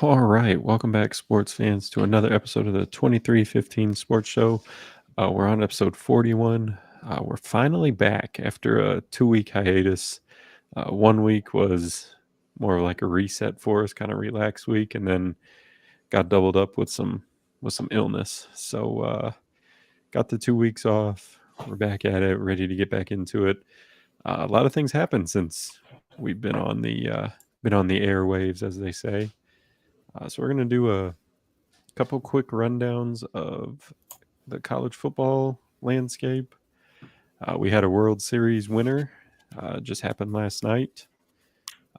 All right, welcome back, sports fans, to another episode of the 2315 Sports Show. We're on episode 41. We're finally back after a 2 week hiatus. 1 week was more of like a reset for us, kind of relaxed week, and then got doubled up with some illness. So got the 2 weeks off. We're back at it, ready to get back into it. A lot of things happened since we've been on the airwaves, as they say. So we're gonna do a couple quick rundowns of the college football landscape. We had a World Series winner, just happened last night.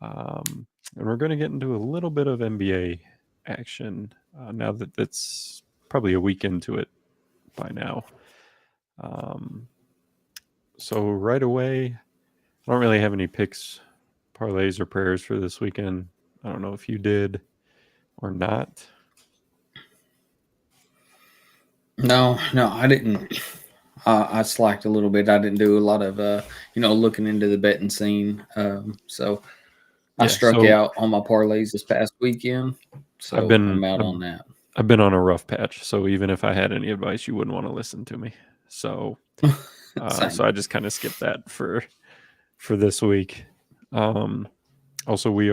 And we're going to get into a little bit of NBA action now that it's probably a week into it by now. So right away, I don't really have any picks, parlays, or prayers for this weekend. I don't know if you did or not. No, I didn't. I slacked a little bit. I didn't do a lot of, looking into the betting scene. So I Yeah, struck so out on my parlays this past weekend. I've So been I'm out I've, on that. I've been on a rough patch. So even if I had any advice, you wouldn't want to listen to me. So Same. so I just kind of skipped that for this week. Um, Also, we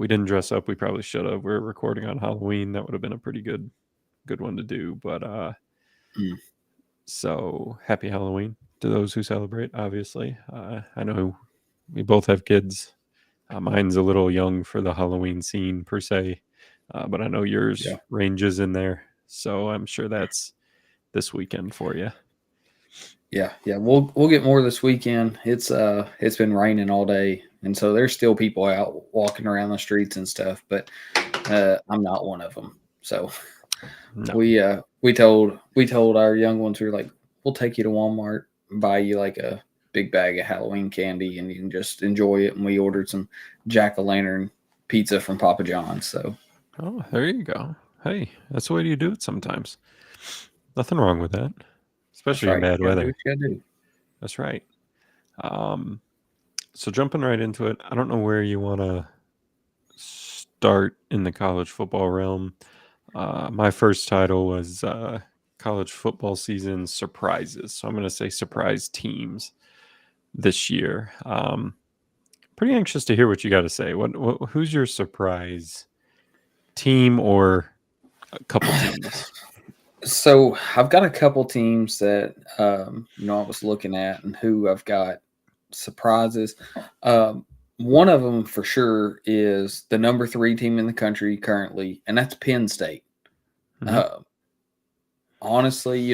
didn't dress up. We probably should have. We're recording on Halloween. That would have been a pretty good one to do. But Mm. so happy Halloween to those who celebrate. Obviously, I know we both have kids. Mine's a little young for the Halloween scene per se, but I know yours Yeah, ranges in there. So I'm sure that's this weekend for you. yeah. We'll get more this weekend. It's been raining all day, and so there's still people out walking around the streets and stuff. But I'm not one of them. So No. we told our young ones, we were like, we'll take you to Walmart and buy you like a big bag of Halloween candy and you can just enjoy it. And we ordered some jack-o'-lantern pizza from Papa John's. So Oh, there you go. Hey, that's the way you do it sometimes. Nothing wrong with that, that's especially in right. bad You gotta do weather. what you gotta do. That's right. Um, so jumping right into it, I don't know where you want to start in the college football realm. My first title was college football season surprises. So I'm going to say surprise teams this year. Pretty anxious to hear what you got to say. Who's your surprise team or a couple teams? So I've got a couple teams that I was looking at and who I've got surprises. One of them for sure is the number 3 team in the country currently, and that's Penn State. Hmm. Uh, Honestly,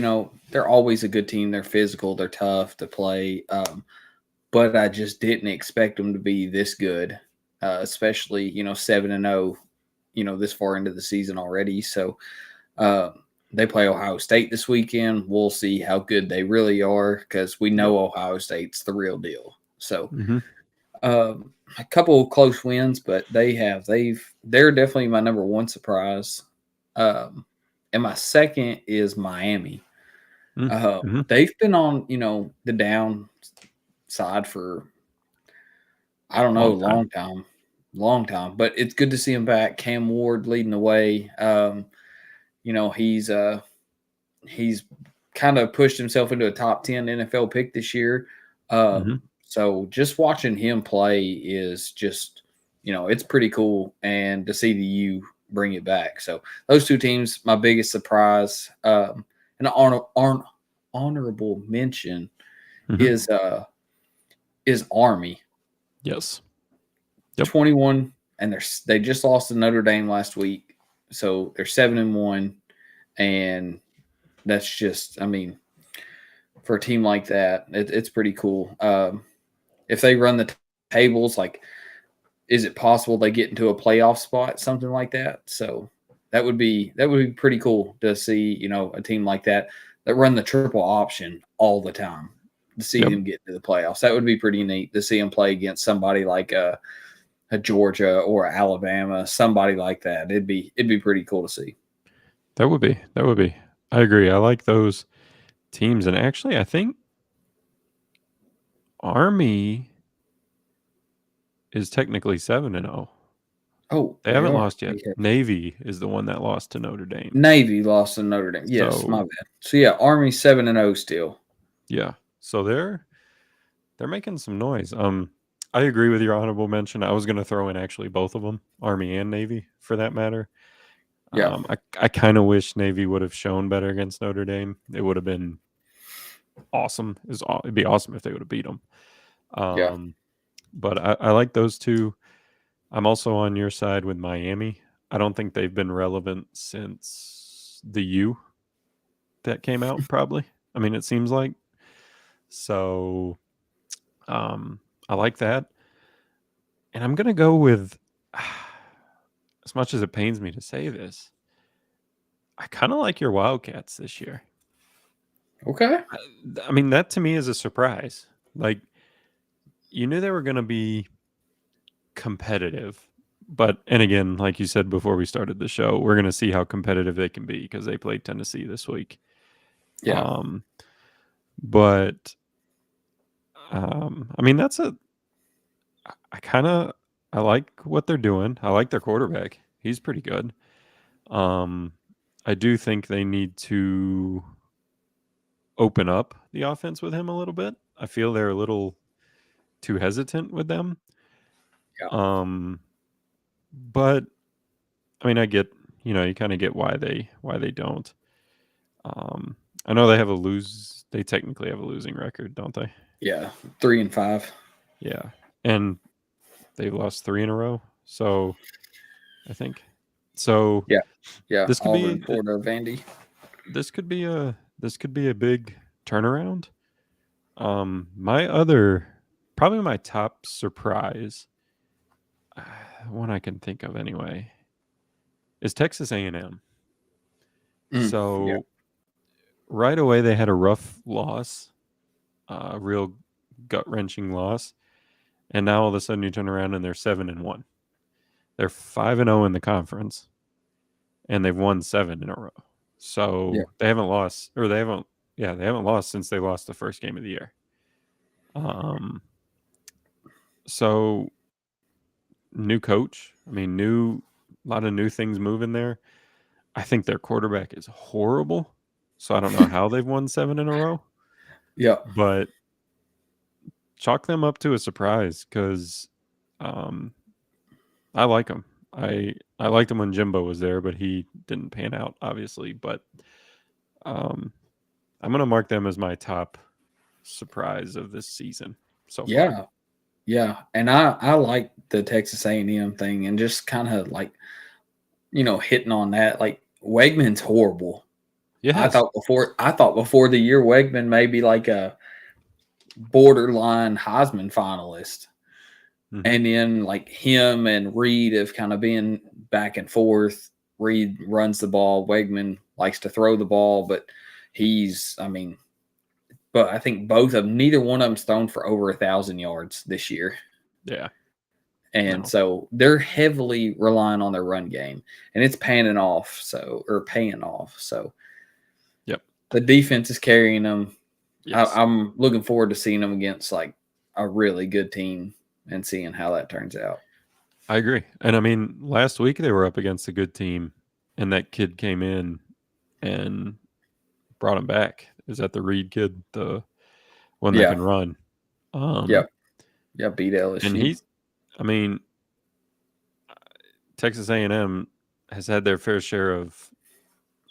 they're always a good team. They're physical, they're tough to play. But I just didn't expect them to be this good, especially 7-0. This far into the season already. So uh, they play Ohio State this weekend. We'll see how good they really are because we Yep. know Ohio State's the real deal. So Hmm. a couple of close wins, but they're definitely my number one surprise. And my second is Miami. Mm-hmm. They've been on the down side for I don't know, Long time. long time. But it's good to see him back. Cam Ward leading the way. You know, he's kind of pushed himself into a top 10 NFL pick this year. Hmm. So just watching him play is just, it's pretty cool. And to see the U bring it back. So those two teams, my biggest surprise. And honorable mention Hmm. is Army. Yes. Yep. 21, and they just lost to Notre Dame last week. So they're 7-1. And that's just, I mean, for a team like that, it's pretty cool. If they run the tables, like, is it possible they get into a playoff spot, something like that? So that would be pretty cool to see, a team like that run the triple option all the time. To see Yep. them get to the playoffs, that would be pretty neat to see them play against somebody like a Georgia or Alabama, somebody like that. It'd be pretty cool to see. That would be. That would be. I agree. I like those teams, and actually, I think Army is technically 7-0. Oh, They they haven't are. lost yet. Okay. Navy is the one that lost to Notre Dame. Navy lost to Notre Dame. Yes, my So bad. So yeah, Army 7-0 still. yeah, so they're making some noise. I agree with your honorable mention. I was going to throw in actually both of them, Army and Navy, for that matter. Yeah, I kind of wish Navy would have shown better against Notre Dame. It would have been awesome. It'd be awesome if they would have beat them. yeah, But I like those two. I'm also on your side with Miami. I don't think they've been relevant since the U that came out, probably. I mean, it seems like. So I like that. And I'm going to go with, as much as it pains me to say this, I kind of like your Wildcats this year. okay, I mean, that to me is a surprise. Like, you knew they were going to be competitive. But, and again, like you said before we started the show, we're going to see how competitive they can be because they played Tennessee this week. yeah, Um, but, I mean, I kind of, I like what they're doing. I like their quarterback. He's pretty good. Um, I do think they need to open up the offense with him a little bit. I feel they're a little too hesitant with them. yeah, Um, but I mean, I get, you kind of get why they don't. Um, I know they technically have a losing record, don't they? yeah. 3-5. Yeah, and they've lost 3 in a row. So I think so. Yeah, yeah. This could Auburn, be Florida, Vandy. this could be a big turnaround. Probably my top surprise, one I can think of anyway, is Texas A&M. Yeah, So right away they had a rough loss, a real gut wrenching loss, and now all of a sudden you turn around and they're 7-1. They're 5-0 in the conference, and they've won 7 in a row. yeah, So they haven't lost, or they haven't lost since they lost the first game of the year. So new coach. I mean, a lot of new things moving there. I think their quarterback is horrible. So I don't know how they've won 7 in a row, yeah, but chalk them up to a surprise because um, I like them. I liked him when Jimbo was there, but he didn't pan out, obviously. But um, I'm going to mark them as my top surprise of this season so far. yeah, yeah. And I like the Texas A&M thing, and just kind of like hitting on that. Like Wegman's horrible. Yes. I thought before the year Wegman may be like a borderline Heisman finalist. Hmm. And then like him and Reed have kind of been back and forth. Reed runs the ball. Wegman likes to throw the ball, but but I think both of them, neither one of them's thrown for over 1,000 yards this year. Yeah. And No. so they're heavily relying on their run game, and it's paying off. So Yep. the defense is carrying them. Yes. I'm looking forward to seeing them against like a really good team and seeing how that turns out. I agree. And I mean, last week they were up against a good team, and that kid came in and brought him back. Is that the Reed kid, the one that Yeah. can run? Yep. Yeah. Beat And LSU. I mean, Texas A&M has had their fair share of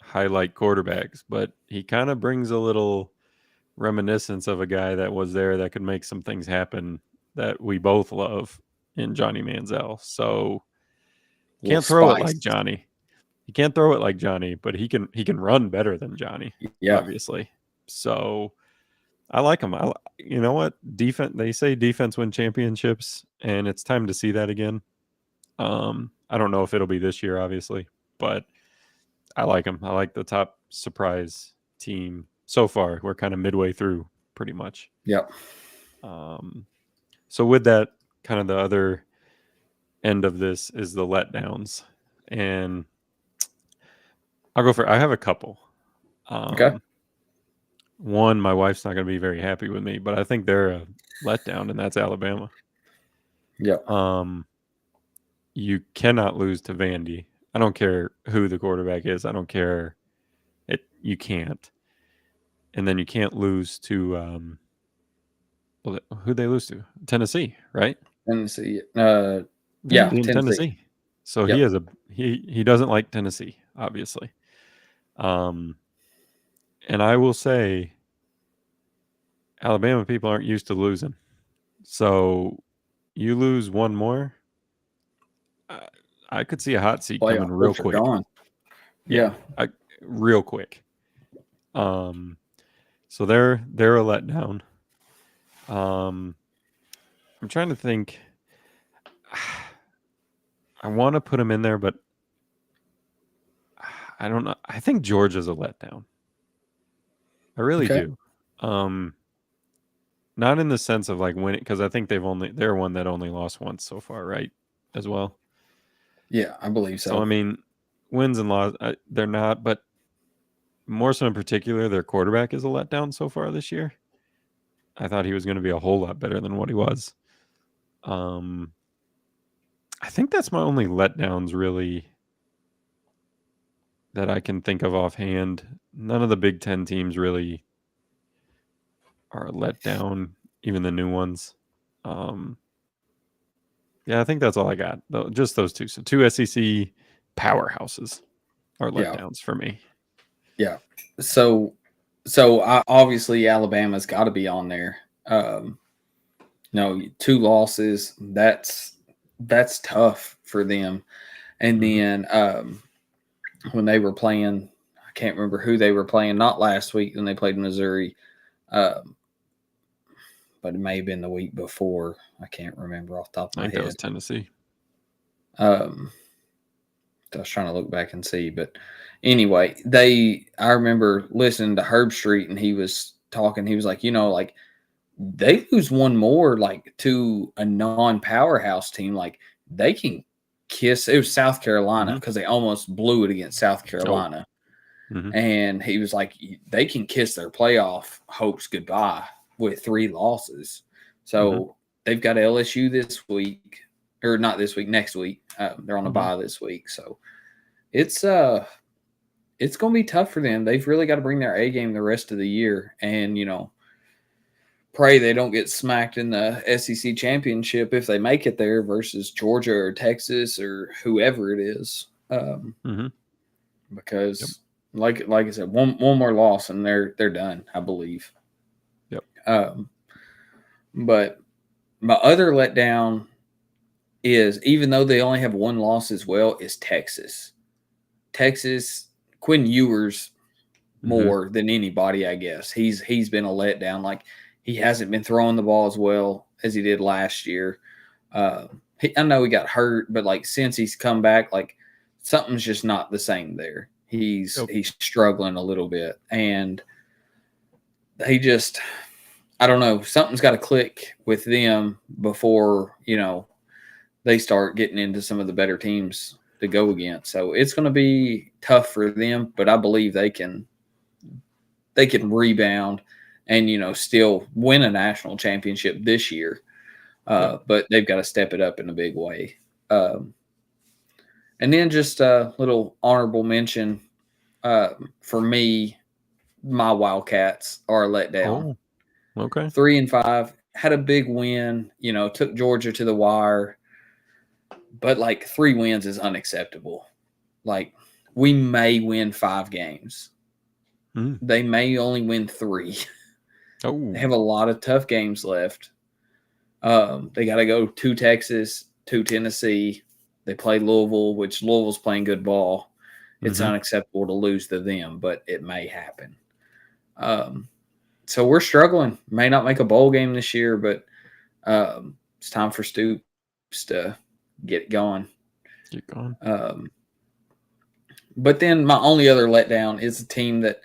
highlight quarterbacks, but he kind of brings a little reminiscence of a guy that was there that could make some things happen that we both love in Johnny Manziel. So Little can't throw it like spice. Johnny. He can't throw it like Johnny, but he can run better than Johnny, Yeah. obviously. So I like him. You know what? Defense. They say defense win championships, and it's time to see that again. I don't know if it'll be this year, obviously, but I like him. I like the top surprise team so far. We're kind of midway through, pretty much. Yep. Um, so with that, kind of the other end of this is the letdowns, and I have a couple. Okay. Um, One, my wife's not going to be very happy with me, but I think they're a letdown, and that's Alabama. Yep. Um, you cannot lose to Vandy. I don't care who the quarterback is. I don't care. You can't. And then you can't lose to who they lose to? Tennessee, right? Tennessee. Yeah, Vandy and Tennessee. Tennessee. So Yep. he doesn't like Tennessee, obviously. And I will say, Alabama people aren't used to losing. So you lose one more, I, I could see a hot seat coming Playoff real hopes are quick. gone. Yeah, Yeah. real quick. Um, so they're a letdown. Um, I'm trying to think. I want to put them in there, but I don't know. I think Georgia's a letdown. I really Okay. do. Not in the sense of like winning, because I think they're one that only lost once so far, right? As well. Yeah, I believe So I so. mean, wins and losses, they're not, but more so in particular, their quarterback is a letdown so far this year. I thought he was going to be a whole lot better than what he was. Um, I think that's my only letdowns really that I can think of offhand. None of the Big Ten teams really are a letdown, even the new ones. Um, yeah, I think that's all I got. Just those two. So two SEC powerhouses are Yeah. letdowns for me. Yeah. So obviously Alabama's got to be on there. No, 2 losses. That's tough for them. And Mm-hmm. then when they were playing, I can't remember who they were playing. Not last week when they played Missouri, um, but it may have been the week before. I can't remember off the top of I my think that was head. Tennessee. Um, I was trying to look back and see, but anyway, I remember listening to Herb Street and he was talking. He was like, like they lose one more like to a non-powerhouse team, like they can kiss. It was South Carolina Mm-hmm. because they almost blew it against South Oh. Carolina, Mm-hmm. and he was like, they can kiss their playoff hopes goodbye with 3 losses. Mm-hmm. So they've got LSU this week, or not this week, next week. They're on a Mm-hmm. bye this week, so it's going to be tough for them. They've really got to bring their A game the rest of the year, and pray they don't get smacked in the SEC championship if they make it there versus Georgia or Texas or whoever it is. Mm-hmm. Yep. Because like I said, one more loss and they're done, I believe. Yep. But my other letdown is, even though they only have 1 loss as well, is Texas. Texas, Quinn Ewers Mm-hmm. more than anybody, I guess. He's been a letdown. Like, he hasn't been throwing the ball as well as he did last year. I know he got hurt, but like since he's come back, like something's just not the same there. He's Yep. he's struggling a little bit, and he just, I don't know, something's got to click with them before they start getting into some of the better teams to go against. So it's going to be tough for them, but I believe they can rebound and still win a national championship this year. Yep. But they've got to step it up in a big way. Um, and then just a little honorable mention for me, my Wildcats are a letdown. Oh. Okay. 3-5, had a big win. Took Georgia to the wire, but like 3 wins is unacceptable. Like, we may win 5 games. Mm. They may only win 3. They Oh. have a lot of tough games left. They got to go to Texas, to Tennessee. They play Louisville, which Louisville's playing good ball. It's Mm-hmm. unacceptable to lose to them, but it may happen. So we're struggling. May not make a bowl game this year, but it's time for Stoops to get going. Get going. But then my only other letdown is a team that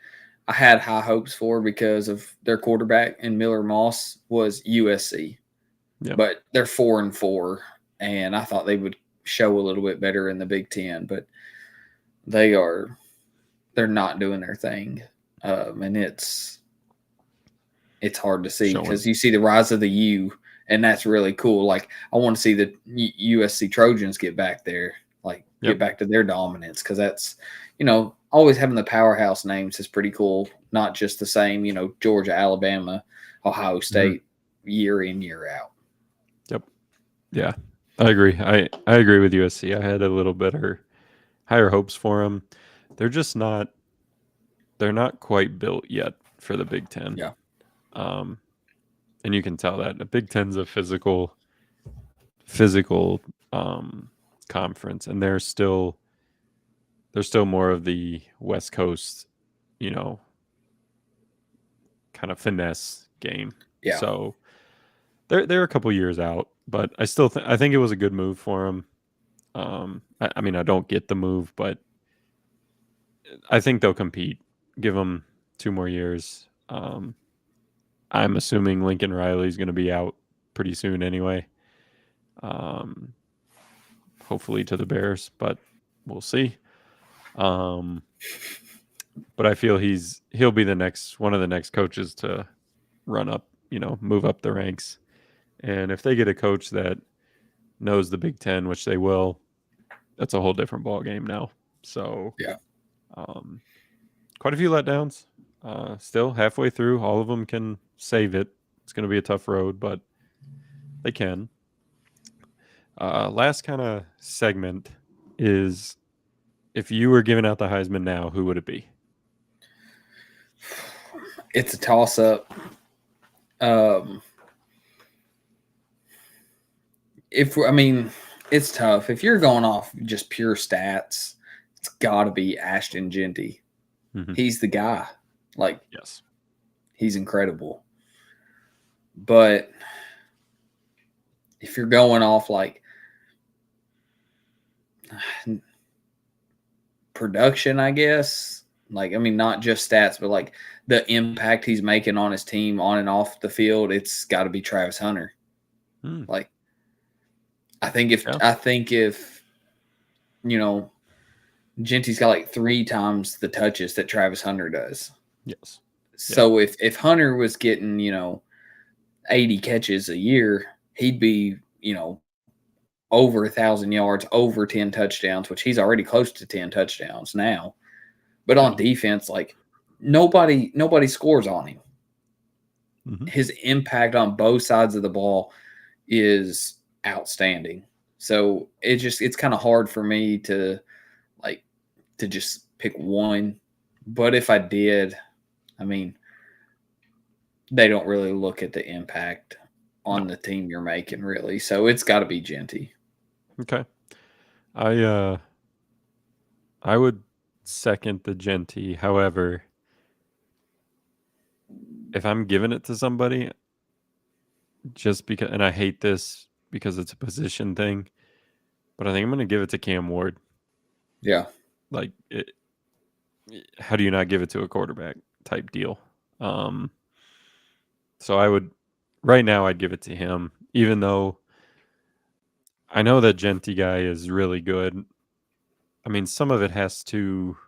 I had high hopes for because of their quarterback and Miller Moss, was USC. Yep. But they're 4-4, and I thought they would show a little bit better in the Big Ten, but they're not doing their thing, and it's hard to see Showing. because you see the rise of the U and that's really cool. Like I want to see the USC Trojans get back there, like Yep. get back to their dominance, because that's, always having the powerhouse names is pretty cool. Not just the same, Georgia, Alabama, Ohio State, year in, year out. Yep. Yeah, I agree. I agree with USC. I had a little better higher hopes for them. They're just not. They're not quite built yet for the Big Ten. Yeah. And you can tell that the Big Ten's a physical conference, and they're still more of the West Coast, kind of finesse game. Yeah. So they're a couple years out, but I still I think it was a good move for them. I mean, I don't get the move, but I think they'll compete. Give them 2 more years. I'm assuming Lincoln Riley's going to be out pretty soon anyway. Hopefully to the Bears, but we'll see. But I feel he'll be one of the next coaches to run up, move up the ranks. And if they get a coach that knows the Big Ten, which they will, that's a whole different ball game now. So Yeah. Quite a few letdowns. Still halfway through, all of them can save it. It's going to be a tough road, but they can. Last kind of segment is, if you were giving out the Heisman now, who would it be? It's a toss-up. It's tough. If you're going off just pure stats, it's got to be Ashton Genty. Mm-hmm. He's the guy. Like, yes, he's incredible. But if you're going off like production, I guess, not just stats, but like the impact he's making on his team on and off the field, it's got to be Travis Hunter. Like, I think if Genty's got like 3 times the touches that Travis Hunter does. Yes. So if Hunter was getting, 80 catches a year, he'd be, over 1,000 yards, over 10 touchdowns, which he's already close to 10 touchdowns now. But on defense, like nobody scores on him. Mm-hmm. His impact on both sides of the ball is outstanding. So it's kind of hard for me to just pick one. But if I did, they don't really look at the impact on the team you're making, really. So it's got to be Genty. Okay. I would second the Genty. However, if I'm giving it to somebody, just because, and I hate this because it's a position thing, but I think I'm going to give it to Cam Ward. Yeah. Like, how do you not give it to a quarterback type deal? So right now I'd give it to him, even though I know that Genty guy is really good. I mean, some of it has to,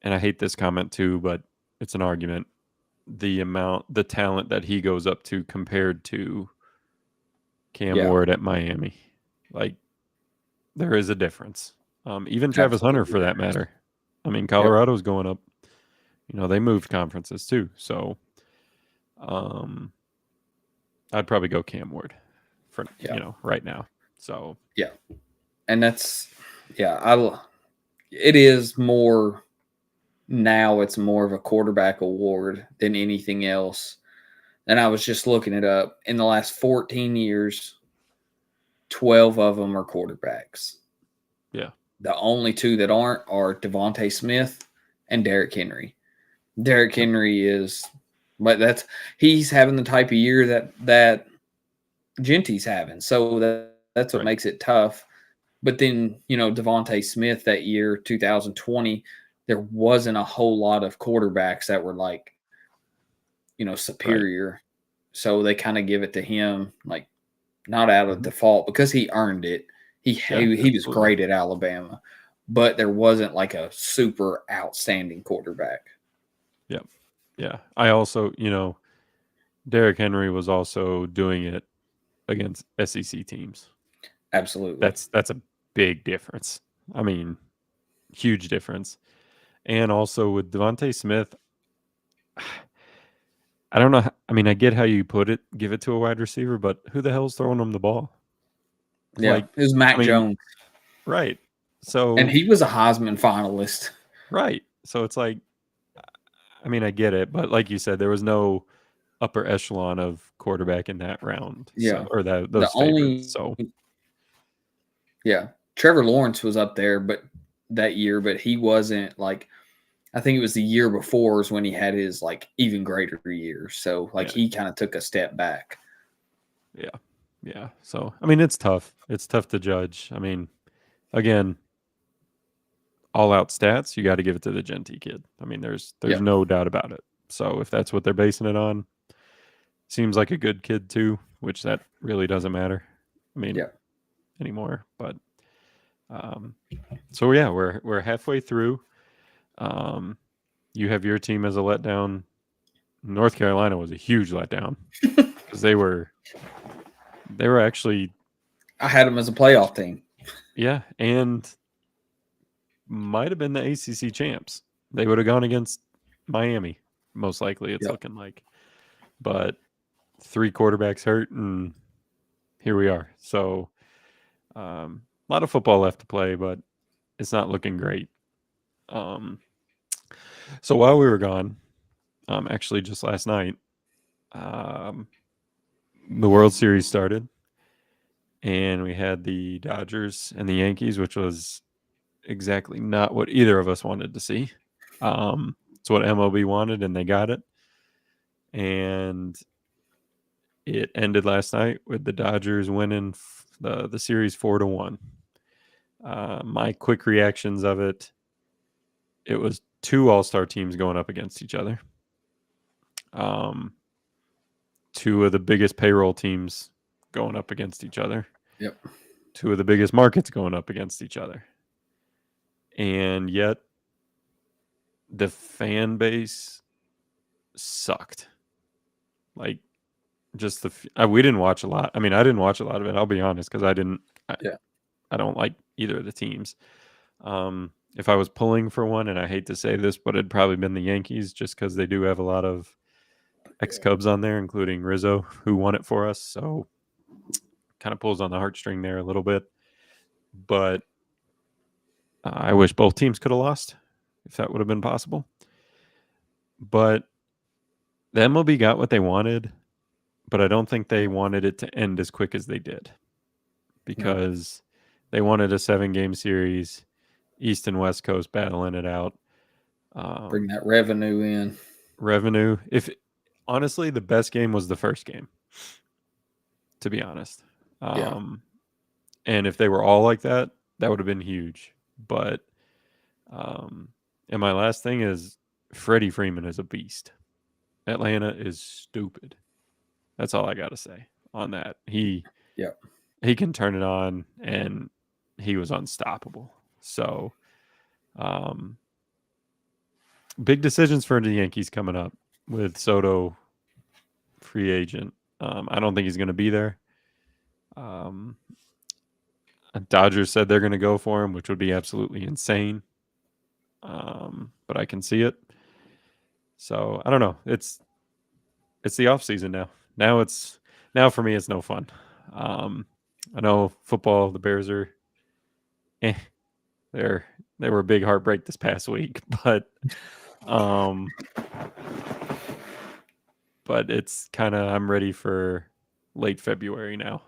and I hate this comment too, but it's an argument. The talent that he goes up to compared to Cam Ward at Miami. Like, there is a difference. Even Travis Hunter, for that matter. I mean, Colorado's going up. They moved conferences too. So I'd probably go Cam Ward for, right now. So, yeah. And that's, it is more, now it's more of a quarterback award than anything else. And I was just looking it up. In the last 14 years, 12 of them are quarterbacks. Yeah. The only 2 that aren't are Devontae Smith and Derrick Henry. Derrick Henry he's having the type of year that Genty's having. So that's what makes it tough. But then, Devontae Smith that year, 2020, there wasn't a whole lot of quarterbacks that were like, superior. Right. So they kind of give it to him, like, not out of default, because he earned it. He was great at Alabama, but there wasn't like a super outstanding quarterback. Yep. Yeah. I also, Derrick Henry was also doing it against SEC teams. Absolutely. That's a big difference. I mean, huge difference. And also with Devontae Smith, I don't know. I mean, I get how you put it, give it to a wide receiver, but who the hell's throwing him the ball? Yeah. Like, It was I Mac mean, Jones. right. And So, he was a Heisman finalist. right. So it's like, I mean, I get it, but like you said, there was no upper echelon of quarterback in that round. So, Yeah. or The those favorites. only So, Yeah. Trevor Lawrence was up there but that year, but he wasn't like I think it was the year before is when he had his like even greater year. So like yeah. he kind of took a step back. Yeah. Yeah. So, I mean, it's tough. It's tough to judge. I mean, again, all out stats, you got to give it to the Genty kid. I mean, there's Yeah. no doubt about it. So, if that's what they're basing it on, seems like a good kid too, which that really doesn't matter. I mean, Yeah. anymore. But um, so yeah, we're halfway through. Um, you have your team as a letdown. North Carolina was a huge letdown because they were actually I had him as a playoff team. yeah, and might have been the ACC champs. They would have gone against Miami, most likely. It's Yep. looking like, but 3 quarterbacks hurt, and here we are. So a lot of football left to play, but it's not looking great. Um, so while we were gone, actually just last night, um, the World Series started, and we had the Dodgers and the Yankees, which was exactly not what either of us wanted to see. It's what MLB wanted, and they got it. And it ended last night with the Dodgers winning the series 4-1. My quick reactions of it: it was 2 All-Star teams going up against each other. Um, 2 of the biggest payroll teams going up against each other. Yep. 2 of the biggest markets going up against each other. And yet the fan base sucked. Like just we didn't watch a lot. I mean, I didn't watch a lot of it. I'll be honest, because Yeah. I don't like either of the teams. If I was pulling for one, and I hate to say this, but it'd probably been the Yankees, just because they do have a lot of ex Cubs on there, including Rizzo, who won it for us. So kind of pulls on the heartstring there a little bit. But I wish both teams could have lost, if that would have been possible. But the MLB got what they wanted, but I don't think they wanted it to end as quick as they did, No. because they wanted a 7-game series, East and West Coast battling it out. Bring that revenue in. Revenue. If honestly, the best game was the first game, to be honest. Yeah. And if they were all like that, that would have been huge. But and my last thing is Freddie Freeman is a beast. Atlanta is stupid. That's all I got to say on that. Yeah. He can turn it on, and he was unstoppable. So, big decisions for the Yankees coming up with Soto free agent. I don't think he's going to be there. Dodgers said they're going to go for him, which would be absolutely insane. But I can see it. So I don't know. It's the off season now. Now for me it's no fun. I know football. The Bears are, eh, they were a big heartbreak this past week, um, but it's kind of I'm ready for late February now,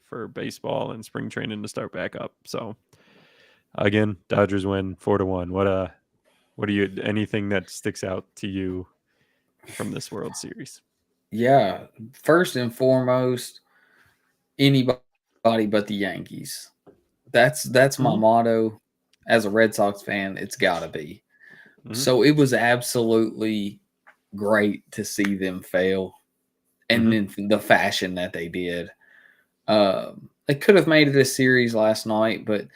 for baseball and spring training to start back up. So again, Dodgers win 4-1. What do you anything that sticks out to you from this World Series? Yeah. First and foremost, anybody but the Yankees. That's my Hmm. motto as a Red Sox fan. It's got to be. Hmm. So it was absolutely great to see them fail, and Hmm. in the fashion that they did. They could have made it a series last night, but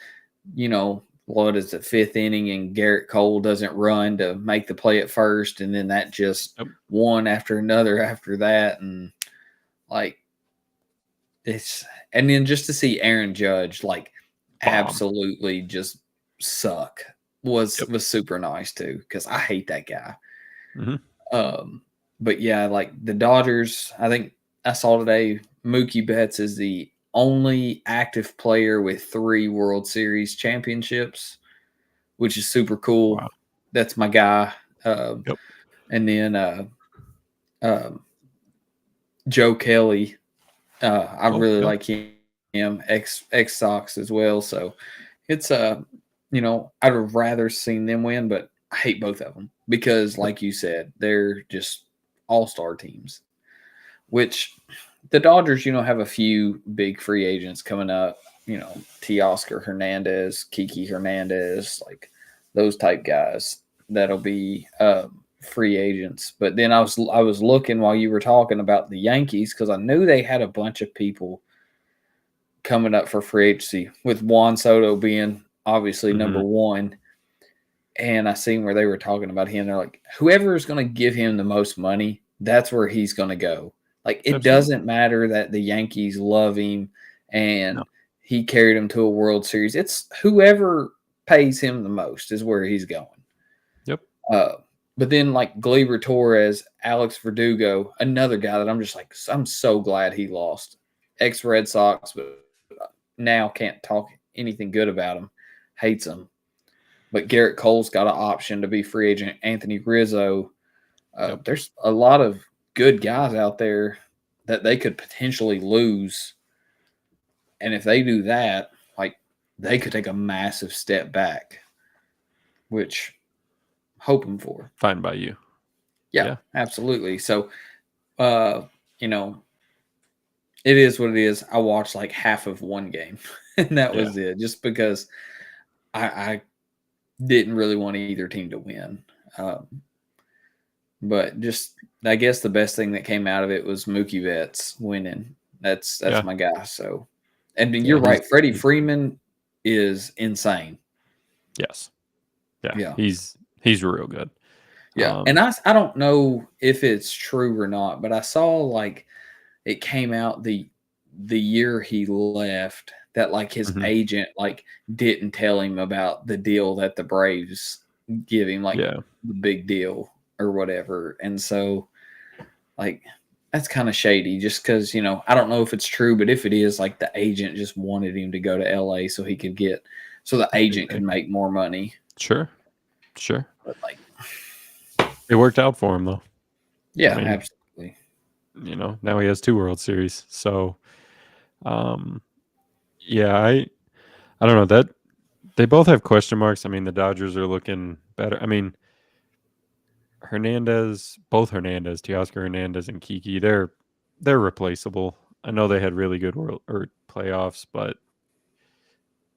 what is it, fifth inning, and Garrett Cole doesn't run to make the play at first, and then that just Yep. one after another after that, and like it's and then just to see Aaron Judge like Bomb. absolutely just suck Yep. was super nice too because I hate that guy. Hmm. Um, but yeah, like the Dodgers, I think I saw today Mookie Betts is the only active player with 3 World Series championships, which is super cool. Wow. That's my guy. Um, Yep. and then um, Joe Kelly, I Oh, really yep. like him. Ex Sox as well. So it's I'd have rather seen them win, but I hate both of them because, Yep. like you said, they're just all-star teams. Which the Dodgers, have a few big free agents coming up. Teoscar Hernandez, Kiki Hernandez, like those type guys that'll be free agents. But then I was looking while you were talking about the Yankees because I knew they had a bunch of people coming up for free agency with Juan Soto being obviously Hmm. number one. And I seen where they were talking about him. They're like, whoever is going to give him the most money, that's where he's going to go. Like, it Absolutely. doesn't matter that the Yankees love him No. and he carried them to a World Series. It's whoever pays him the most is where he's going. Yep. Uh, but then, like Gleyber Torres, Alex Verdugo, another guy that I'm just like, I'm so glad he lost. Ex Red Sox, but now can't talk anything good about him. Hates him. But Garrett Cole's got an option to be free agent. Anthony Rizzo. Yep. There's a lot of good guys out there that they could potentially lose. And if they do that, like they could take a massive step back, which hoping for. Fine by you. Yeah, Yeah. absolutely. So, uh, you know, it is what it is. I watched like half of one game, and that Yeah. was it. Just because I didn't really want either team to win. Um, But just, I guess the best thing that came out of it was Mookie Betts winning. That's Yeah. my guy. So, and then Yeah. you're right. Freddie He's Freeman is insane. yes. Yeah. Yeah, He's real good. yeah. And Um. I don't know if it's true or not, but I saw like it came out the year he left that like his Mhm. agent like didn't tell him about the deal that the Braves give him, like Yeah. the big deal or whatever. And so like that's kind of shady just because, I don't know if it's true, but if it is, like the agent just wanted him to go to LA so he could so the agent could Okay. make more money. Sure. Sure. But like, It worked out for him though. I yeah, mean, absolutely. now he has 2 World Series. So, um, yeah, I don't know that they both have question marks. I mean, the Dodgers are looking better. I mean, both Hernandez, Teoscar Hernandez and Kiki, they're replaceable. I know they had really good world or playoffs, but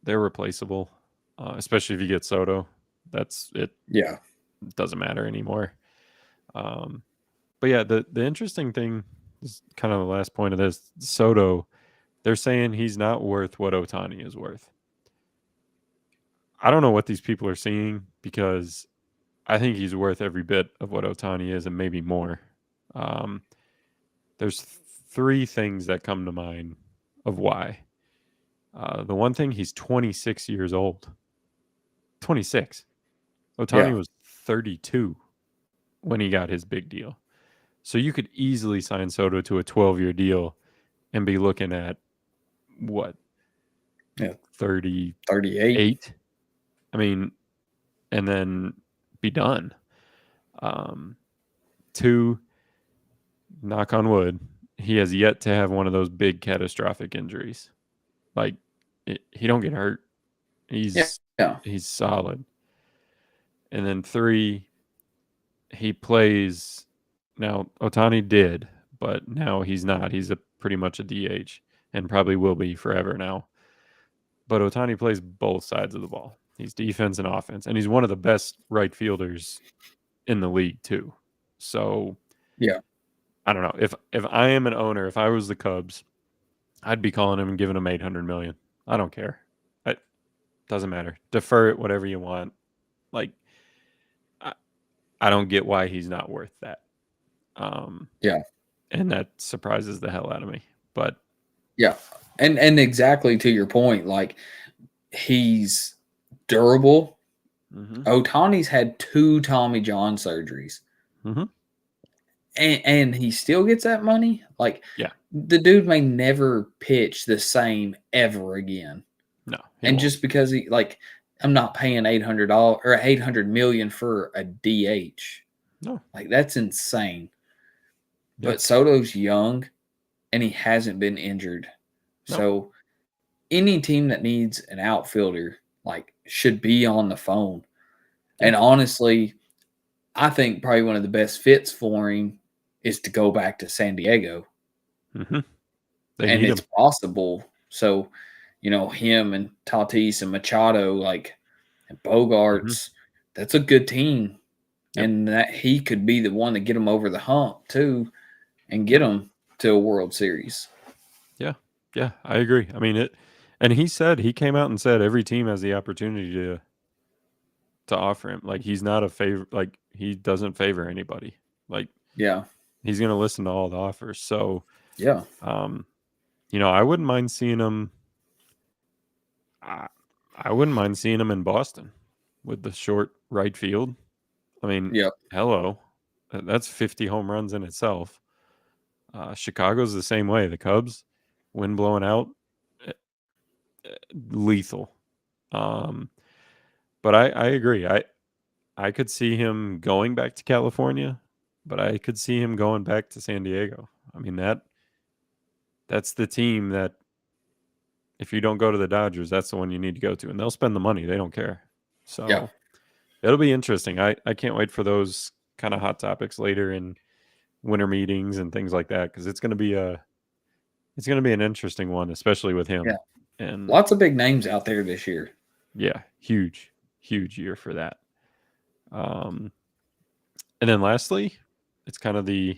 they're replaceable. Especially if you get Soto, that's it. Yeah. Doesn't matter anymore. Um, but yeah, the interesting thing is kind of the last point of this. Soto, they're saying he's not worth what Ohtani is worth. I don't know what these people are seeing because I think he's worth every bit of what Ohtani is and maybe more. Um, there's 3 things that come to mind of why. The one thing, he's 26 years old. 26. Yeah. Ohtani was 32 when he got his big deal. So you could easily sign Soto to a 12-year deal and be looking at what, Yeah. 38. 38? I mean, and then be done. Um, 2, knock on wood, he has yet to have one of those big catastrophic injuries. Like he don't get hurt. Yeah. He's Yeah. he's solid. And then 3, he plays now. Otani did, but now he's not. He's pretty much a DH and probably will be forever now. But Otani plays both sides of the ball. He's defense and offense, and he's one of the best right fielders in the league too. So Yeah. I don't know if I am an owner, if I was the Cubs, I'd be calling him and giving him 800 million. I don't care. I Doesn't matter. Defer it, whatever you want. Like, I, I don't get why he's not worth that. Um, Yeah. and that surprises the hell out of me. But Yeah. And exactly to your point, like he's durable. mm-hmm, Otani's had 2 Tommy John surgeries. mm-hmm, And he still gets that money. Like yeah, the dude may never pitch the same ever again. no, he And won't. just because he like I'm not paying $800 or 800 million for a DH. No, Like that's insane. yeah, But Soto's young and he hasn't been injured. no, So any team that needs an outfielder like should be on the phone. yeah, And honestly, I think probably one of the best fits for him is to go back to San Diego. mm-hmm. They And need it's him. possible. So, him and Tatis and Machado, like and Mm-hmm. Bogarts, that's a good team. Yep. And that he could be the one to get them over the hump too and get Yep. them to a World Series. Yeah. Yeah. I agree. I mean it, and he came out and said every team has the opportunity to offer him. Like he's not a favor. Like he doesn't favor anybody. Like Yeah. he's gonna listen to all the offers. So, Yeah. um, I wouldn't mind seeing him. I, I wouldn't mind seeing him in Boston with the short right field. I mean, Yep. hello, that's 50 home runs in itself. Chicago's the same way. The Cubs, wind blowing out, eh, lethal. Um, but I agree. I could see him going back to California, but I could see him going back to San Diego. I mean that's the team that if you don't go to the Dodgers, that's the one you need to go to, and they'll spend the money. They don't care. Yeah. So it'll be interesting. I can't wait for those kind of hot topics later in winter meetings and things like that because it's gonna be an interesting one, especially with him. Yeah. And Lots of big names out there this year. yeah, huge year for that. Um, and then lastly, it's kind of I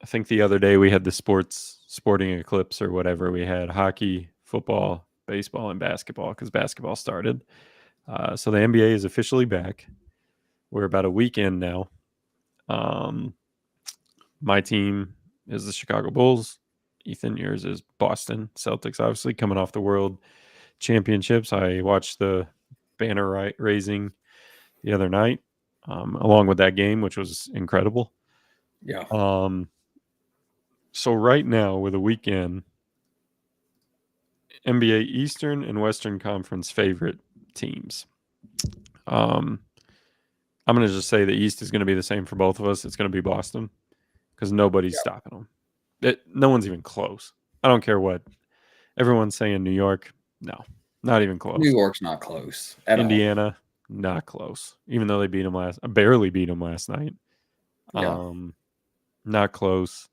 think the other day we had the sporting eclipse or whatever. We had hockey, football, baseball, and basketball because basketball started. So the NBA is officially back. We're about a week in now. Um, my team is the Chicago Bulls. Ethan, yours is Boston Celtics, obviously coming off the World Championships. I watched the banner raising the other night, along with that game, which was incredible. Yeah. Um, so right now, with a weekend, NBA Eastern and Western Conference favorite teams. Um, I'm going to just say the East is going to be the same for both of us. It's going to be Boston because nobody's Yeah. stopping them. No one's even close. I don't care what everyone's saying. New York, no, not even New close. York's not close at all. Indiana, not close. Even though they barely beat them last night. Yeah. Not close.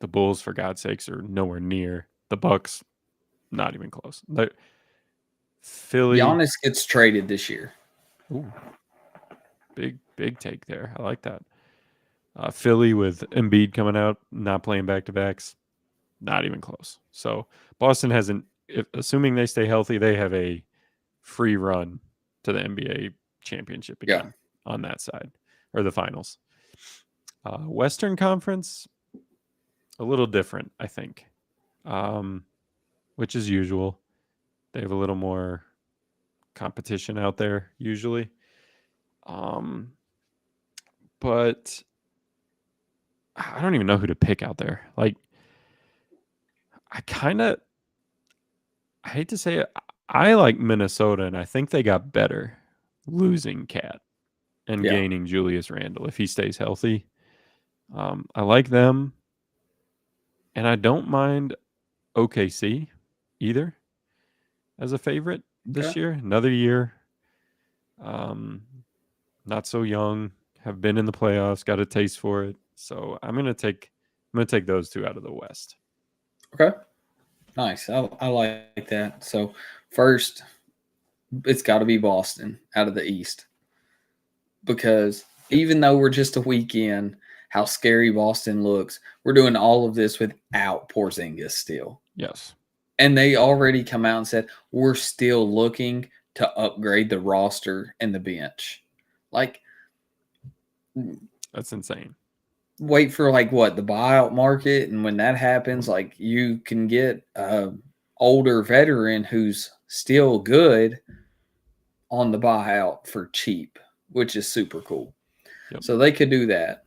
The Bulls, for God's sakes, are nowhere near. The Bucks, not even close. Philly, Giannis gets traded this year. ooh, big take there. I like that. Philly with Embiid coming out, not playing back to backs, not even close. So Boston hasn't. Assuming they stay healthy, they have a free run to the NBA championship Yeah. again on that side or the finals. Western Conference, a little different, I think, which is usual. They have a little more competition out there usually. Um, but I don't even know who to pick out there. Like, I kind of, I hate to say it, I like Minnesota, and I think they got better losing Cat and Yeah. gaining Julius Randle if he stays healthy. I like them, and I don't mind OKC either as a favorite Okay. this year. Another year, um, not so young, have been in the playoffs, got a taste for it. So I'm gonna take those two out of the West. Okay. Nice. I like that. So first, it's got to be Boston out of the East because Yep. even though we're just a weekend, how scary Boston looks, we're doing all of this without Porzingis still. Yes. And they already come out and said, we're still looking to upgrade the roster and the bench. Like, That's insane. wait for like what, the buyout market, and when that happens, like you can get a older veteran who's still good on the buyout for cheap, which is super cool. Yep. So they could do that.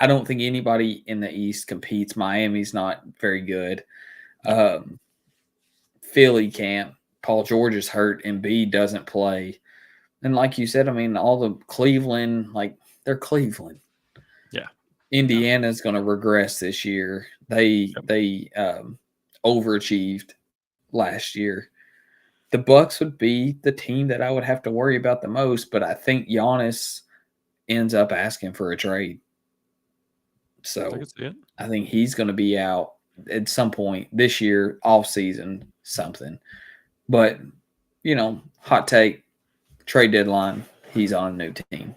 I don't think anybody in the East competes. Miami's not very good. Philly can't. Paul George is hurt. Embiid doesn't play. And like you said, I mean, all the Cleveland, like they're Cleveland. Yeah. Indiana's going to regress this year. They overachieved last year. The Bucks would be the team that I would have to worry about the most, but I think Giannis ends up asking for a trade. I So can see it. I think he's going to be out at some point this year, off season, something. But, hot take, trade deadline, he's on a new team.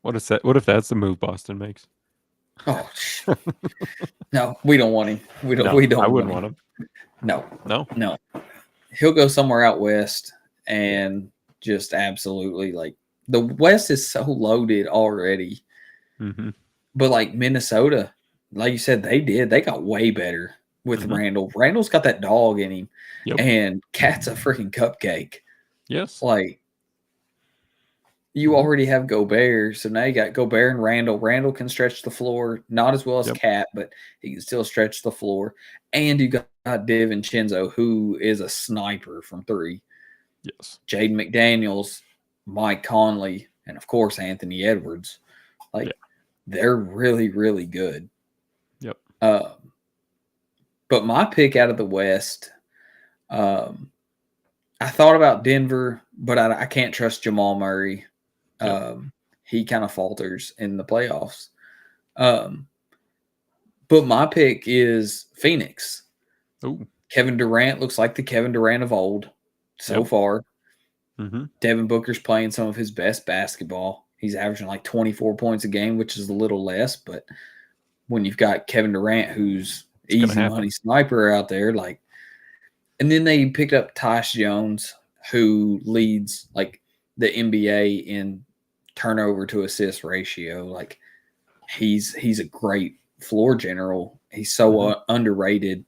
What if that's the move Boston makes? Oh, no, we don't want him. We don't. No, We don't. I wouldn't want him. No. He'll go somewhere out west and just absolutely like the West is so loaded already. Mm-hmm. But like Minnesota, like you said, they got way better with Randall. Randall's got that dog in him, and Cat's a freaking cupcake. Yes. Like you already have Gobert, so now you got Gobert and Randall. Randall can stretch the floor, not as well as Cat, but he can still stretch the floor. And you got DiVincenzo, who is a sniper from three. Yes. Jaden McDaniels, Mike Conley, and of course Anthony Edwards. Like they're really, really good. Yep. But my pick out of the West, I thought about Denver, but I can't trust Jamal Murray. He kind of falters in the playoffs. But my pick is Phoenix. Ooh. Kevin Durant looks like the Kevin Durant of old so far. Mm-hmm. Devin Booker's playing some of his best basketball. He's averaging like 24 points a game, which is a little less. But when you've got Kevin Durant, who's easy money sniper out there, like, and then they picked up Tyus Jones, who leads like the NBA in turnover to assist ratio. Like he's a great floor general. He's so underrated,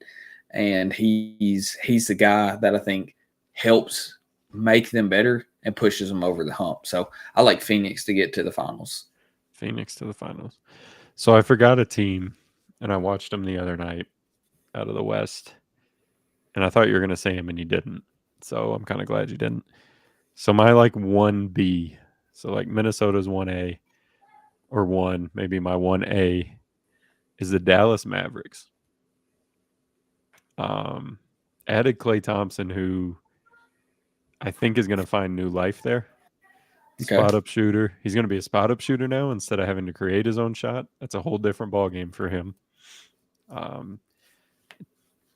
and he's the guy that I think helps make them better and pushes them over the hump. So I like Phoenix to get to the finals. Phoenix to the finals. So I forgot a team, and I watched them the other night out of the West, and I thought you were going to say him, and you didn't. So I'm kind of glad you didn't. So my 1B, so like Minnesota's 1A or 1, maybe my 1A is the Dallas Mavericks. Added Klay Thompson, who I think is going to find new life there. Spot up shooter. He's going to be a spot up shooter now instead of having to create his own shot. That's a whole different ballgame for him.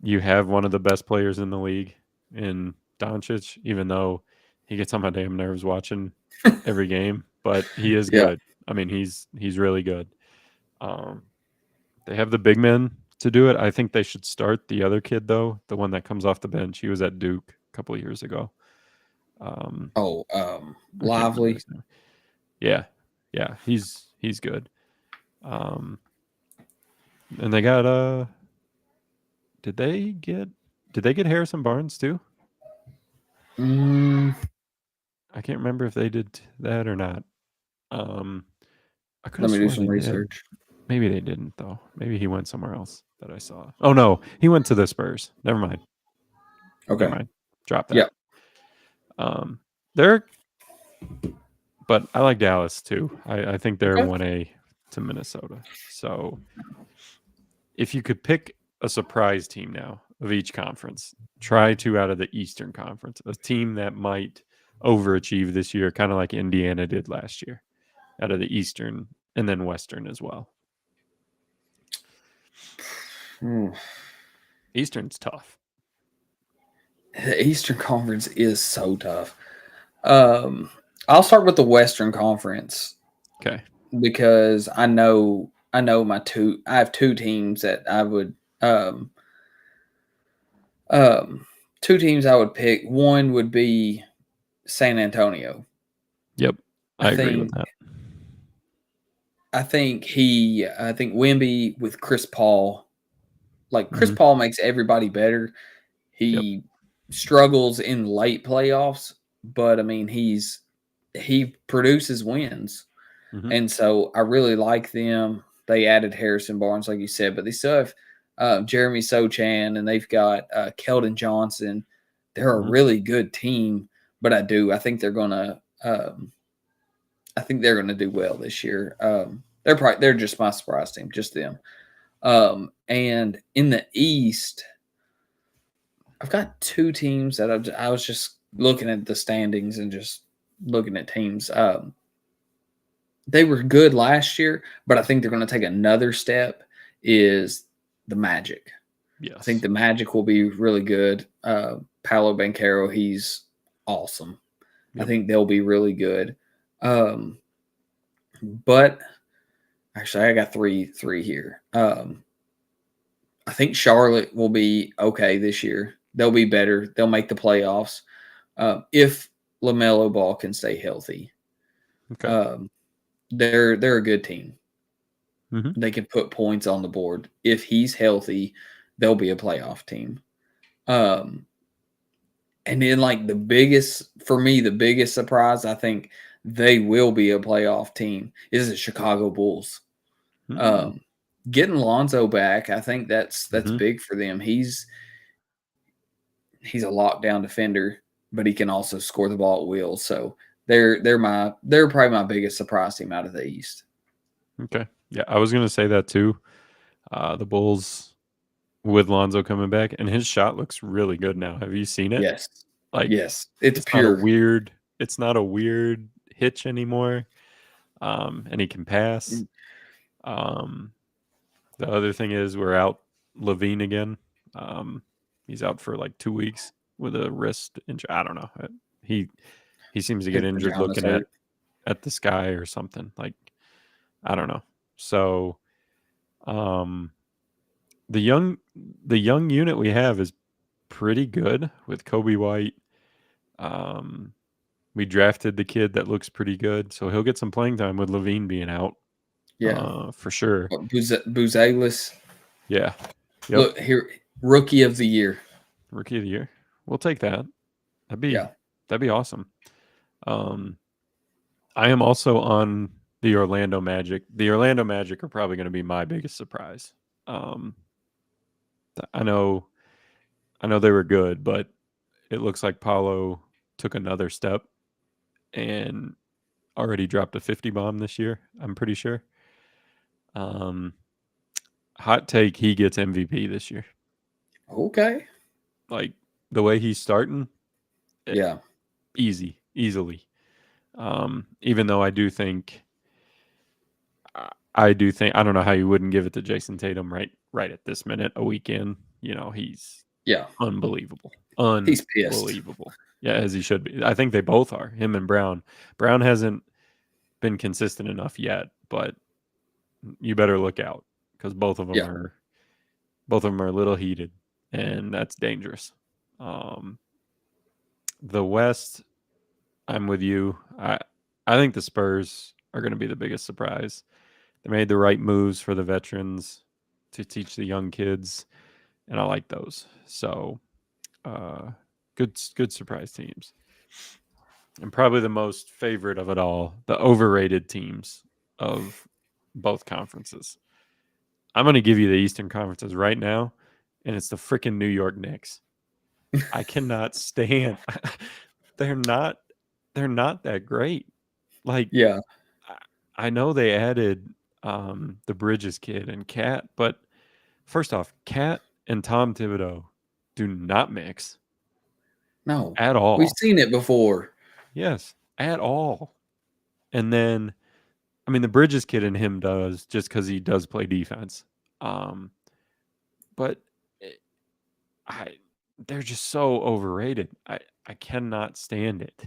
You have one of the best players in the league in Doncic, even though he gets on my damn nerves watching every game, but he is good. I mean, he's really good. They have the big men to do it. I think they should start the other kid, though, the one that comes off the bench. He was at Duke a couple of years ago. Lively. Yeah, he's good. And they got did they get Harrison Barnes too? I can't remember if they did that or not. I could Let me do some research. Maybe they didn't though. Maybe he went somewhere else that I saw. Oh no, he went to the Spurs. Never mind. Okay. Never mind. Drop that. They're, but I like Dallas too. I think they're 1A to Minnesota. So if you could pick a surprise team now of each conference, try two out of the Eastern Conference, a team that might overachieve this year, kind of like Indiana did last year, out of the Eastern and then Western as well. Eastern's tough. The Eastern Conference is so tough. I'll start with the Western Conference. Okay. Because I have two teams that I would Um, Two teams I would pick. One would be San Antonio. Yep, I I agree with think that. I think Wemby with Chris Paul, like Chris Hmm. Paul makes everybody better. Yep. He struggles in late playoffs, but I mean he produces wins. Hmm. And so I really like them. They added Harrison Barnes, like you said, but they still have Jeremy Sochan and they've got Keldon Johnson. They're a Hmm. really good team, but I think they're gonna do well this year. They're just my surprise team, just them. And in the East, I've got two teams that I was just looking at the standings and just looking at teams. They were good last year, but I think they're going to take another step. Is the Magic? I think Yes. the Magic will be really good. Paolo Banchero, he's awesome. I Yep. think they'll be really good. Um, but actually, I got three here. I think Charlotte will be okay this year. They'll be better. They'll make the playoffs if LaMelo Ball can stay healthy. Okay. Um, they're a good team. Hmm. They can put points on the board. If he's healthy, they'll be a playoff team. Um, and then like the biggest surprise, I think they will be a playoff team is the Chicago Bulls. Hmm. Um, Getting Lonzo back, I think that's Hmm. big for them. He's a lockdown defender, but he can also score the ball at will. So they're probably my biggest surprise team out of the East. Okay. Yeah, I was gonna say that too. The Bulls with Lonzo coming back, and his shot looks really good now. Have you seen it? Yes, Like, yes, it's it's not a pure. weird. It's not a weird hitch anymore. And he can pass. Um, the other thing is we're out Levine again. Um, he's out for like 2 weeks with a wrist injury. I don't know. He he seems to get His injured pajamas looking at hurt. the sky or something. Like, I don't know. So um, the young the young unit we have is pretty good with Kobe White. Um, we drafted the kid that looks pretty good, so he'll get some playing time with Levine being out, Yeah, for sure. Buzelis. Yeah. Yep. Look here, rookie of the year. Rookie of the year. We'll take that. That'd Yeah, be that'd be awesome. Um, I am also on the Orlando Magic. The Orlando Magic are probably going to be my biggest surprise. Um, I know, I know they were good, but it looks like Paulo took another step and already dropped a 50 bomb this year. I'm pretty sure. Um, hot take: he gets MVP this year. okay. Like the way he's starting, eh, Yeah, easily. Even though I do think I don't know how you wouldn't give it to Jason Tatum right at this minute, a weekend. He's yeah. unbelievable, He's pissed. unbelievable. Yeah, as he should be. I think they both are. Him and Brown. Brown hasn't been consistent enough yet, but you better look out because Yeah. both of them are a little heated, and that's dangerous. Um, the West, I'm with you. I think the Spurs are going to be the biggest surprise. They made the right moves for the veterans to teach the young kids, and I like those. So, uh, good surprise teams, and probably the most favorite of it all, the overrated teams of both conferences. I'm going to give you the Eastern Conferences right now, and it's the freaking New York Knicks. I cannot stand. they're not. They're not that great. Like Yeah. I know they added the Bridges kid and Cat, but first off, Cat and Tom Thibodeau do not mix No, at we've all. seen it before. Yes, at all. And then, I mean, the Bridges kid and him does just because he does play defense. Um, but it, I, they're just so overrated. I cannot stand it.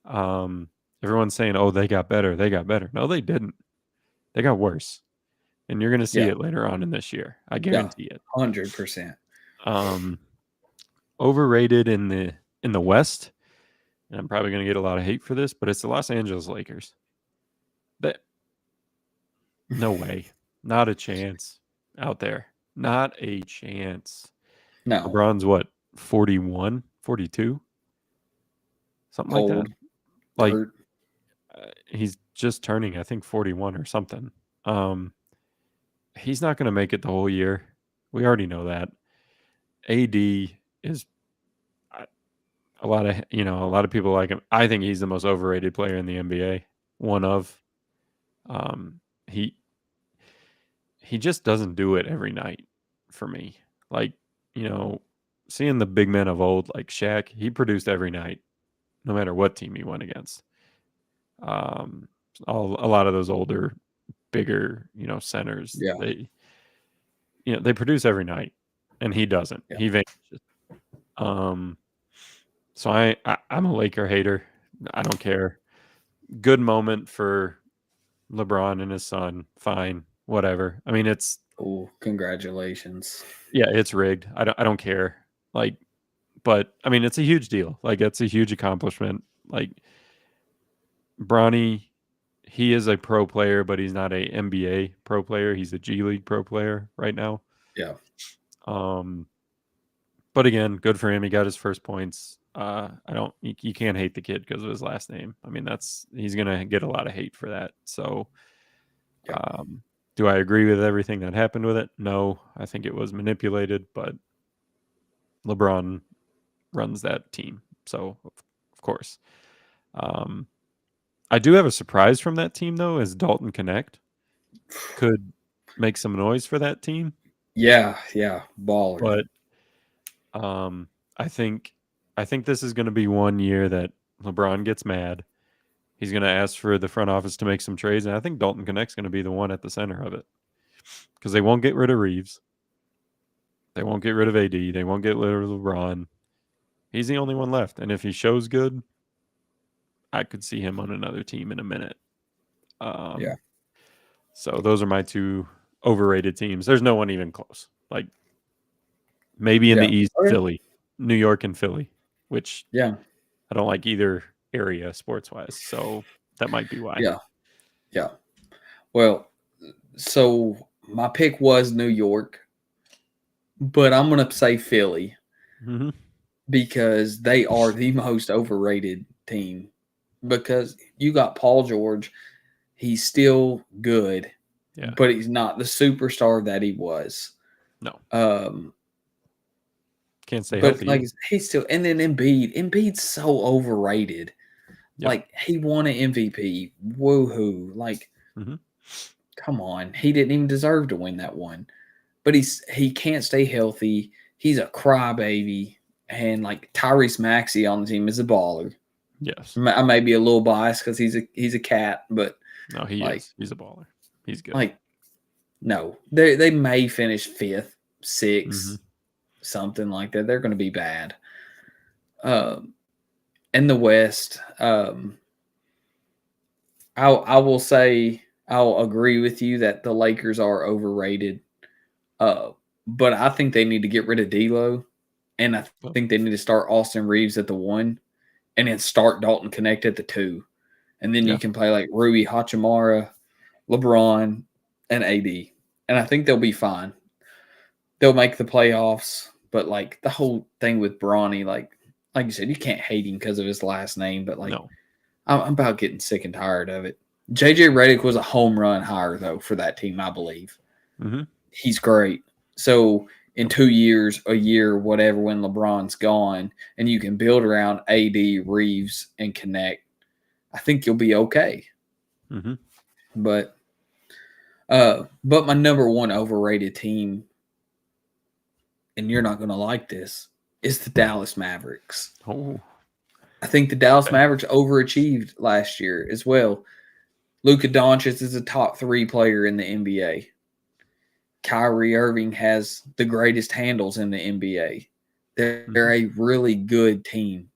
Um, Everyone's saying, "Oh, they got better. They got better." No, they didn't. They got worse, and you're going to see Yeah, it later on in this year. I yeah, guarantee it. 100%. Um, overrated in the West, and I'm probably going to get a lot of hate for this, but it's the Los Angeles Lakers. That no way, not a chance out there, not a chance. No, LeBron's what 41, 42, something like that. old, Like dirt. he's just turning, I think 41 or something. Um, he's not going to make it the whole year. We already know that. AD is a lot of a lot of people like him. I think he's the most overrated player in the NBA. One of he he just doesn't do it every night for me. Like, seeing the big men of old like Shaq, he produced every night, no matter what team he went against. Um, a lot of those older, bigger, centers, Yeah, they produce every night, and he doesn't. yeah. He vanishes. Um, so I'm a Laker hater. I don't care. Good moment for LeBron and his son. Fine, whatever. I mean, Oh, congratulations. it's rigged. I don't care. Like, but I mean, it's a huge deal. Like, it's a huge accomplishment. Like, Bronny, he is a pro player, but he's not a NBA pro player. He's a G League pro player right now. Yeah, Um, but again, good for him. He got his first points. I don't. You can't hate the kid because of his last name. I mean, he's gonna get a lot of hate for that. So, yeah, do I agree with everything that happened with it? No, I think it was manipulated. But LeBron runs that team, so of course. Um, I do have a surprise from that team though, is Dalton Connect could make some noise for that team, yeah, yeah. Baller. but um, I think this is going to be one year that LeBron gets mad. He's going to ask for the front office to make some trades, and I think Dalton Connect's going to be the one at the center of it because they won't get rid of Reeves, they won't get rid of AD, they won't get rid of LeBron. He's the only one left, and if he shows good, I could see him on another team in a minute. Yeah, So those are my two overrated teams. There's no one even close. Like maybe in the yeah. East, Okay. Philly, New York, and Philly, which Yeah, I don't like either area sports wise. So that might be why. yeah, yeah. Well, so my pick was New York, but I'm gonna say Philly Mm-hmm. because they are the most overrated team. Because you got Paul George, he's still good, Yeah. but he's not the superstar that he was. No. Um, Can't stay but healthy like either. he's still, and then Embiid's so overrated. Yep. Like he won an MVP. Woohoo! Like, Mm-hmm. come on, he didn't even deserve to win that one. But he can't stay healthy. He's a crybaby, and like Tyrese Maxey on the team is a baller. Yes. I may be a little biased because he's a cat, but No, he like is. He's a baller. He's good. like no, they may finish fifth, Mm-hmm. sixth, something like that. They're going to be bad. In the West, I will say I'll agree with you that the Lakers are overrated. But I think they need to get rid of D'Lo, and I Well, think they need to start Austin Reeves at the 1, and then start Dalton Connect at the 2, and then you yeah. can play like Rui Hachimura, LeBron, and AD, and I think they'll be fine. They'll make the playoffs, but like the whole thing with Bronny, like you said, you can't hate him because of his last name, but like No. I'm about getting sick and tired of it. JJ Redick was a home run hire though for that team, I believe. Mm-hmm. He's great. So in 2 years, a year, whatever, when LeBron's gone, and you can build around AD, Reeves, and Connect, I think you'll be okay. Mm-hmm. But my number one overrated team, and you're not going to like this, is the Dallas Mavericks. Oh. I think the Dallas Okay. Mavericks overachieved last year as well. Luka Doncic is a top 3 player in the NBA. Kyrie Irving has the greatest handles in the NBA. They're a really good team.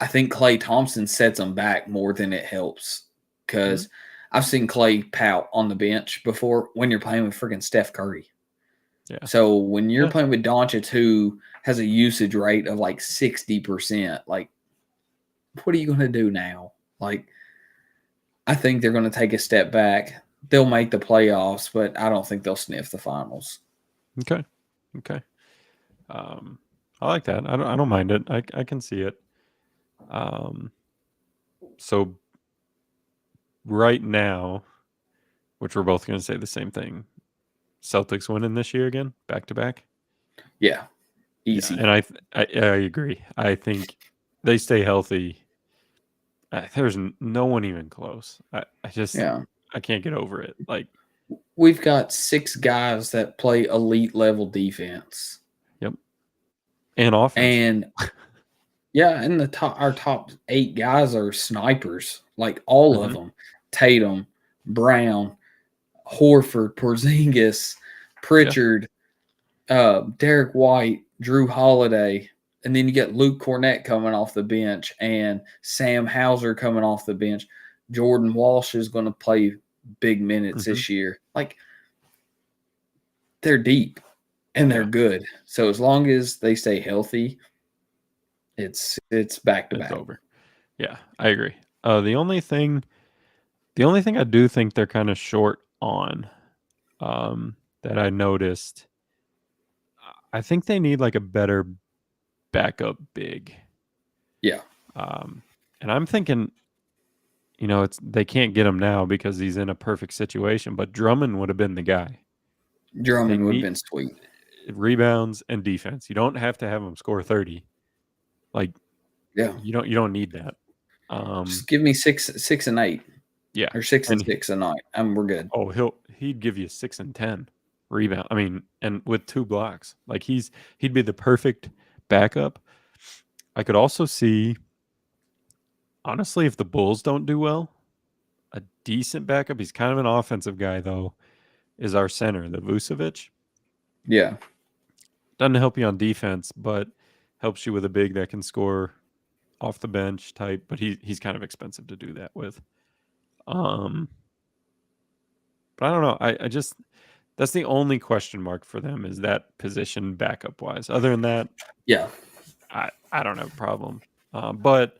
I think Klay Thompson sets them back more than it helps because I've seen Klay pout on the bench before when you're playing with freaking Steph Curry. Yeah. So when you're Yeah. playing with Doncic, who has a usage rate of like 60%, like, what are you going to do now? Like, I think they're going to take a step back. They'll make the playoffs, but I don't think they'll sniff the finals. Okay. Okay. I like that. I don't mind it. I can see it. So right now, which we're both going to say the same thing, Celtics winning this year again, back to back. Yeah, Yeah, easy. and I agree. I think they stay healthy. There's no one even close. I just Yeah. I can't get over it. Like, We've got 6 guys that play elite level defense. yep, and offense. And yeah, and our top 8 guys are snipers, like all of Hmm. them. Tatum, Brown, Horford, Porzingis, Yeah. Pritchard, Derek White, Drew Holiday, and then you get Luke Cornett coming off the bench and Sam Hauser coming off the bench. Jordan Walsh is going to play big minutes Hmm. this year. Like, they're deep and they're Yeah. good. So as long as they stay healthy, it's back to It's back. over. Yeah, I agree. The only thing I do think they're kind of short on, that I noticed, I think they need like a better backup big. Yeah. And I'm thinking, they can't get him now because he's in a perfect situation. But Drummond would have been the guy. They Drummond would have need been sweet. rebounds and defense. You don't have to have him score 30. Like, Yeah. you don't need that. Just give me 6 and 8 Yeah, or 6 and and 6 a night. We're good. he'd give you 6 and 10 rebound. I mean, and with 2 blocks, like he'd be the perfect backup. I could also see, honestly, if the Bulls don't do well, a decent backup. He's kind of an offensive guy though. Is our center, the Vucevic. Yeah. Doesn't help you on defense, but helps you with a big that can score off the bench type. But he's kind of expensive to do that with. Um, but I don't know. I just that's the only question mark for them is that position backup wise. Other than that, Yeah. I don't have a problem. But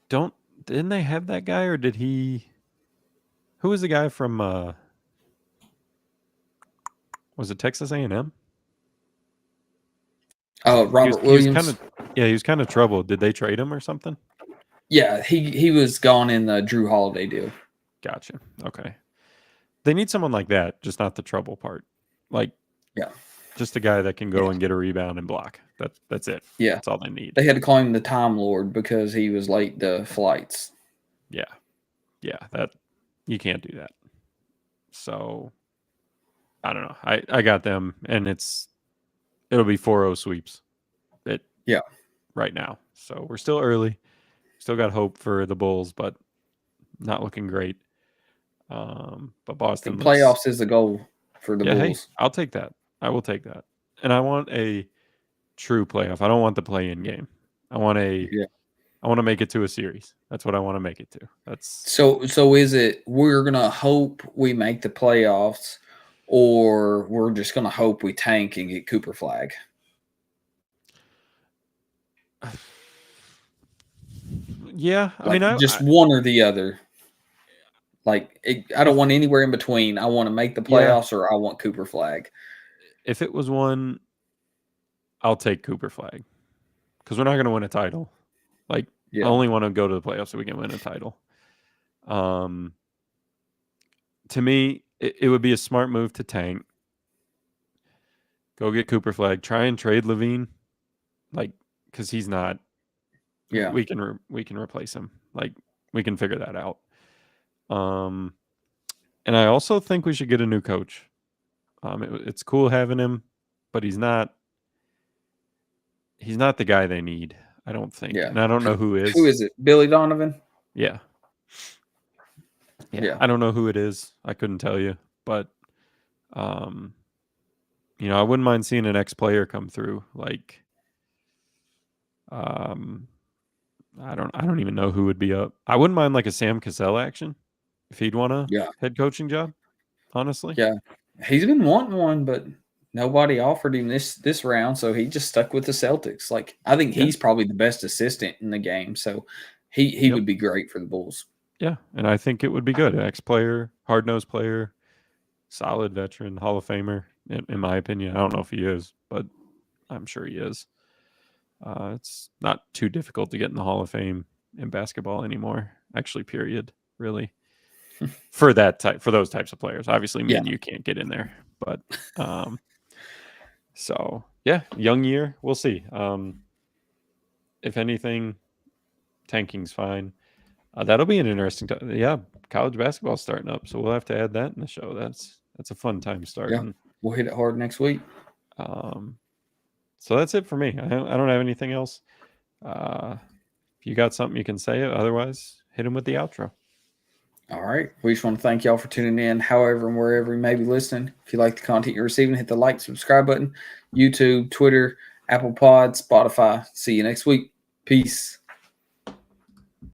didn't they have that guy or did he? Who was the guy from? Was it Texas A&M? Robert He was kind Williams. of he was kind of troubled. Did they trade him or something? Yeah, he was gone in the Drew Holiday deal. Gotcha. Okay. They need someone like that, just not the trouble part. Like, Yeah. just a guy that can go Yeah. and get a rebound and block. That's it. Yeah. That's all they need. They had to call him the Time Lord because he was late to flights. Yeah. Yeah, that you can't do that. So I don't know. I got them and it'll be 4-0 sweeps. Yeah. Right now. So we're still early. Still got hope for the Bulls, but not looking great. But I Boston think looks, playoffs is the goal for the yeah, hey, Bulls. I'll take that. I will take that. And I want a true playoff. I don't want the play-in game. I want Yeah. to make it to a series. That's what I want to make it to. That's So is it we're gonna hope we make the playoffs, or we're just gonna hope we tank and get Cooper Flag? yeah. I Like, mean, just one or the other. Like, I don't if want anywhere in between. I want to make the yeah, playoffs, or I want Cooper Flag. if it was one, I'll take Cooper Flag because we're not going to win a title. Like, I Yeah. only want to go to the playoffs so we can win a title. To me, it would be a smart move to tank. Go get Cooper Flag. Try and trade Levine, like because he's not. Yeah. We can replace him. Like we can figure that out. Um, and I also think we should get a new coach. It's cool having him, but he's not. He's not the guy they need. I don't think, Yeah. and I don't know who Who is. is it? Billy Donovan? Yeah, yeah. Yeah. I don't know who it is. I couldn't tell you, but um, I wouldn't mind seeing an ex-player come through. Like, um, I don't even know who would be up. I wouldn't mind like a Sam Cassell action if he'd want a Yeah. head coaching job. Honestly, Yeah. He's been wanting one, but nobody offered him this round, so he just stuck with the Celtics. Like I think Yeah. he's probably the best assistant in the game, so he Yep. would be great for the Bulls. Yeah, and I think it would be good. Ex-player, hard-nosed player, solid veteran, Hall of Famer, in my opinion. I don't know if he is, but I'm sure he is. It's not too difficult to get in the Hall of Fame in basketball anymore. Actually, period. Really, for those types of players. Obviously, me Yeah. and you can't get in there, but so yeah, young year. We'll see. If anything, tanking's fine. That'll be an interesting time. Yeah, college basketball starting up, so we'll have to add that in the show. That's a fun time Yeah. starting. We'll hit it hard next week. So that's it for me. I don't have anything else. If you got something you can say, otherwise hit him with the outro. All right. We just want to thank y'all for tuning in, however and wherever you may be listening. If you like the content you're receiving, hit the like, subscribe button, YouTube, Twitter, Apple Pod, Spotify. See you next week. Peace.